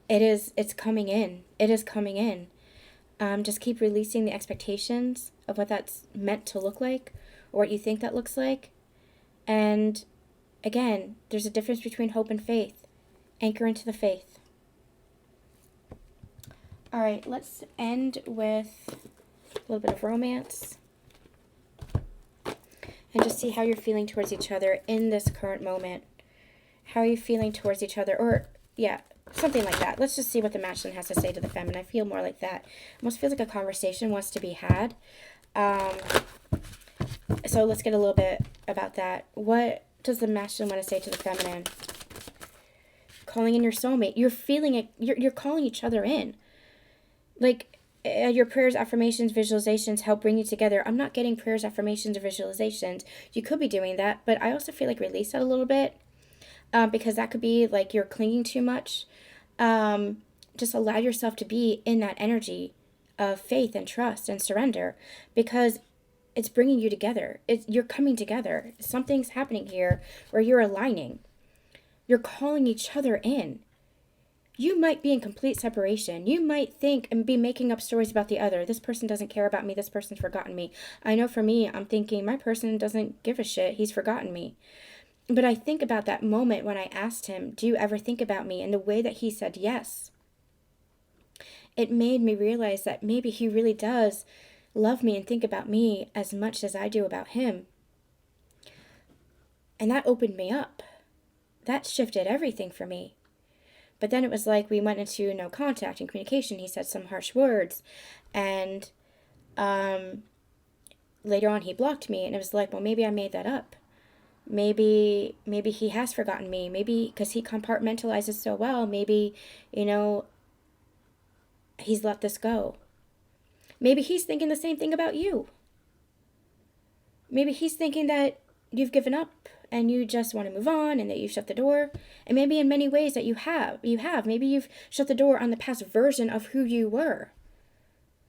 A: It's coming in. It is coming in. Just keep releasing the expectations of what that's meant to look like, or what you think that looks like. And again, there's a difference between hope and faith. Anchor into the faith. All right, let's end with a little bit of romance. And just see how you're feeling towards each other in this current moment. How are you feeling towards each other? Or, yeah, something like that. Let's just see what the masculine has to say to the feminine. I feel more like that. Almost feels like a conversation wants to be had. So let's get a little bit about that. What does the masculine want to say to the feminine? Calling in your soulmate. You're feeling it. You're calling each other in. Like, your prayers, affirmations, visualizations help bring you together. I'm not getting prayers, affirmations, or visualizations. You could be doing that, but I also feel like release that a little bit, because that could be like you're clinging too much. Just allow yourself to be in that energy of faith and trust and surrender, because it's bringing you together. You're coming together. Something's happening here where you're aligning. You're calling each other in. You might be in complete separation. You might think and be making up stories about the other. This person doesn't care about me. This person's forgotten me. I know for me, I'm thinking my person doesn't give a shit. He's forgotten me. But I think about that moment when I asked him, do you ever think about me? And the way that he said yes. It made me realize that maybe he really does love me and think about me as much as I do about him. And that opened me up. That shifted everything for me. But then it was like we went into no contact and communication. He said some harsh words. And later on he blocked me. And it was like, well, maybe I made that up. Maybe he has forgotten me. Maybe because he compartmentalizes so well. Maybe, you know, he's let this go. Maybe he's thinking the same thing about you. Maybe he's thinking that you've given up and you just want to move on and that you've shut the door. And maybe in many ways that you have. Maybe you've shut the door on the past version of who you were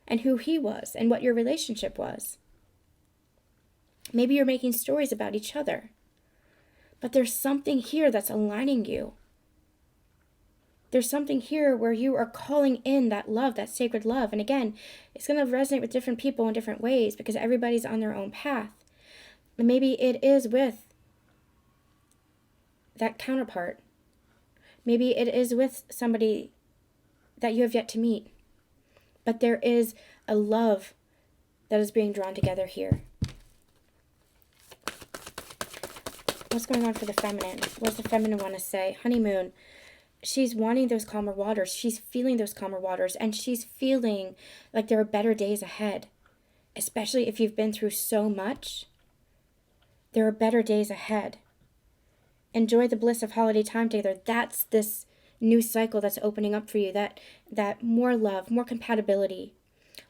A: and who he was and what your relationship was. Maybe you're making stories about each other. But there's something here that's aligning you. There's something here where you are calling in that love, that sacred love. And again, it's going to resonate with different people in different ways because everybody's on their own path. And maybe it is with that counterpart. Maybe it is with somebody that you have yet to meet. But there is a love that is being drawn together here. What's going on for the feminine? What does the feminine want to say? Honeymoon. She's wanting those calmer waters. She's feeling those calmer waters. And she's feeling like there are better days ahead. Especially if you've been through so much. There are better days ahead. Enjoy the bliss of holiday time together. That's this new cycle that's opening up for you. That more love, more compatibility,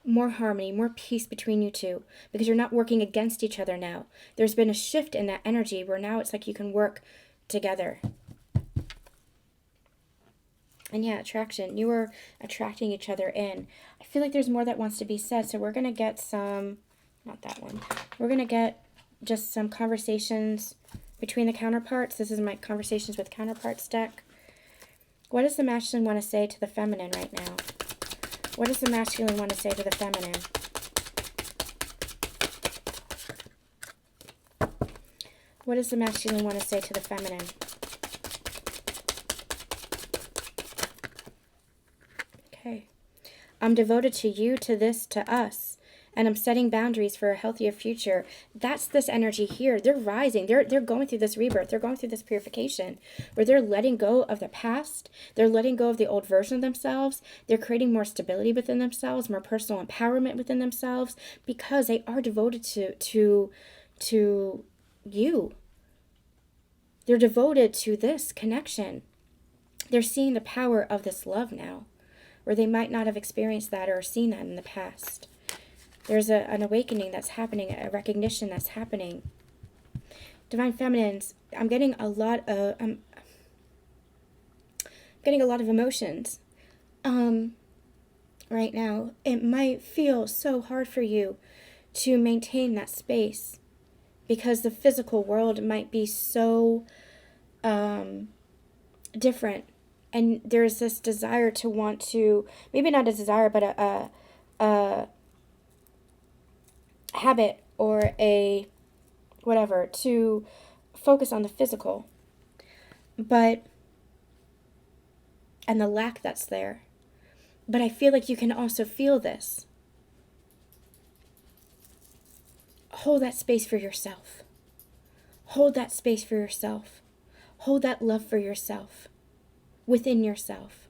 A: more harmony, more peace between you two. Because you're not working against each other now. There's been a shift in that energy where now it's like you can work together. And yeah, attraction. You are attracting each other in. I feel like there's more that wants to be said. So we're going to get some, not that one. We're going to get just some conversations between the counterparts. This is my conversations with counterparts deck. What does the masculine want to say to the feminine right now? What does the masculine want to say to the feminine? What does the masculine want to say to the feminine? Okay. I'm devoted to you, to this, to us. And I'm setting boundaries for a healthier future. That's this energy here. They're rising. They're going through this rebirth. They're going through this purification where they're letting go of the past. They're letting go of the old version of themselves. They're creating more stability within themselves, more personal empowerment within themselves, because they are devoted to you. They're devoted to this connection. They're seeing the power of this love now, where they might not have experienced that or seen that in the past. There's an awakening that's happening, a recognition that's happening. Divine Feminines, I'm getting a lot of emotions right now. It might feel so hard for you to maintain that space because the physical world might be so different. And there's this desire to want to, maybe not a desire, but a habit or a whatever, to focus on the physical. But, and the lack that's there. But I feel like you can also feel this. Hold that space for yourself. Hold that space for yourself. Hold that love for yourself. Within yourself.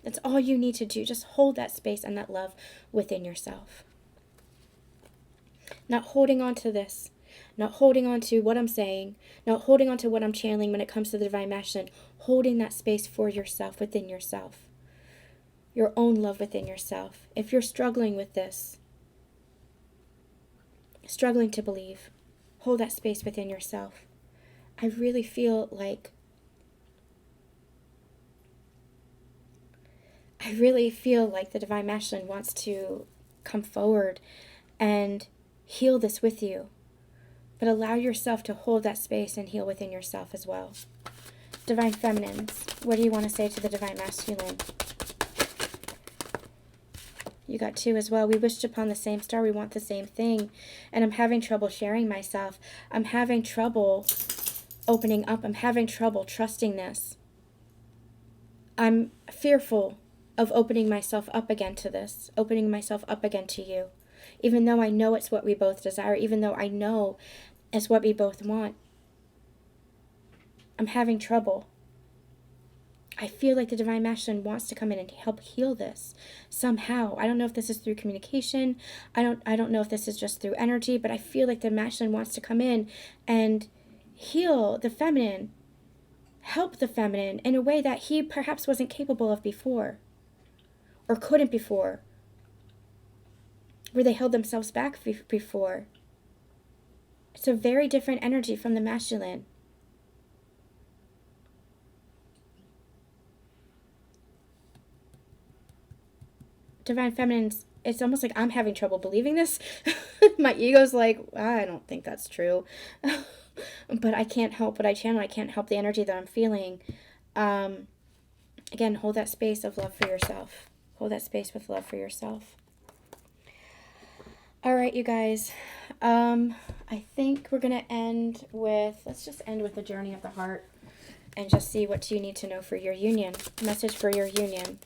A: That's all you need to do. Just hold that space and that love within yourself. Not holding on to this. Not holding on to what I'm saying. Not holding on to what I'm channeling when it comes to the Divine Masculine. Holding that space for yourself, within yourself. Your own love within yourself. If you're struggling with this, struggling to believe, hold that space within yourself. I really feel like the Divine Masculine wants to come forward and heal this with you. But allow yourself to hold that space and heal within yourself as well. Divine Feminines, what do you want to say to the Divine Masculine? You got 2 as well. We wished upon the same star. We want the same thing. And I'm having trouble sharing myself. I'm having trouble opening up. I'm having trouble trusting this. I'm fearful of opening myself up again to this. Opening myself up again to you. Even though I know it's what we both desire. Even though I know it's what we both want. I'm having trouble. I feel like the Divine Masculine wants to come in and help heal this somehow. I don't know if this is through communication. I don't know if this is just through energy, but I feel like the Masculine wants to come in and heal the feminine, help the feminine in a way that he perhaps wasn't capable of before, or couldn't before, where they held themselves back before. It's a very different energy from the Masculine. Divine Feminines, it's almost like I'm having trouble believing this. My ego's like, I don't think that's true. But I can't help what I channel. I can't help the energy that I'm feeling. Again, hold that space of love for yourself. Hold that space with love for yourself. All right, you guys. I think we're going to end with, let's just end with the journey of the heart and just see what you need to know for your union. Message for your union.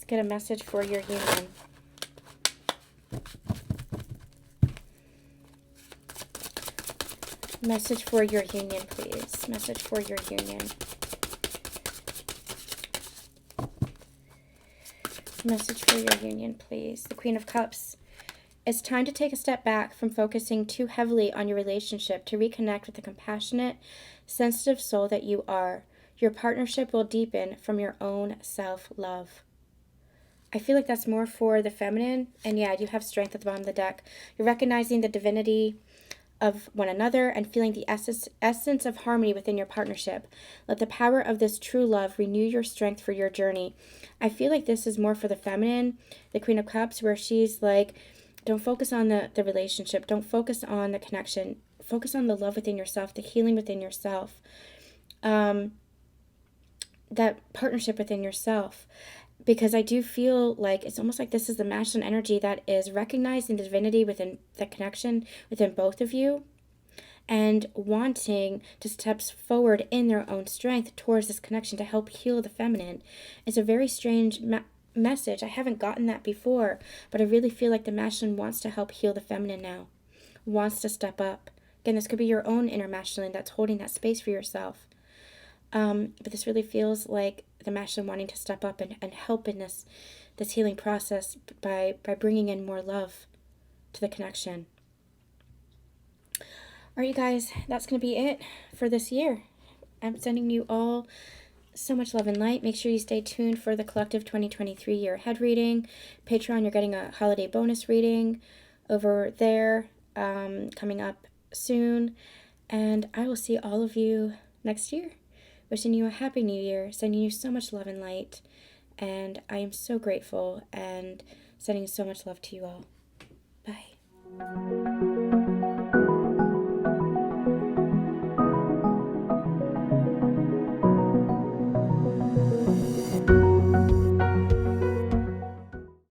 A: Get a message for your union. Message for your union, please. Message for your union. Message for your union, please. The Queen of Cups. It's time to take a step back from focusing too heavily on your relationship to reconnect with the compassionate, sensitive soul that you are. Your partnership will deepen from your own self-love. I feel like that's more for the feminine. And yeah, you have strength at the bottom of the deck. You're recognizing the divinity of one another and feeling the essence of harmony within your partnership. Let the power of this true love renew your strength for your journey. I feel like this is more for the feminine, the Queen of Cups, where she's like, don't focus on the relationship. Don't focus on the connection. Focus on the love within yourself, the healing within yourself, that partnership within yourself. Because I do feel like it's almost like this is the masculine energy that is recognizing the divinity within the connection within both of you. and wanting to step forward in their own strength towards this connection to help heal the feminine. It's a very strange message. I haven't gotten that before, but I really feel like the masculine wants to help heal the feminine now, wants to step up. Again, this could be your own inner masculine that's holding that space for yourself. But this really feels like the masculine wanting to step up and help in this healing process by bringing in more love to the connection. All right, you guys, that's going to be it for this year. I'm sending you all so much love and light. Make sure you stay tuned for the collective 2023 year ahead reading. Patreon, you're getting a holiday bonus reading over there coming up soon. And I will see all of you next year. Wishing you a happy new year, sending you so much love and light. And I am so grateful and sending so much love to you all. Bye.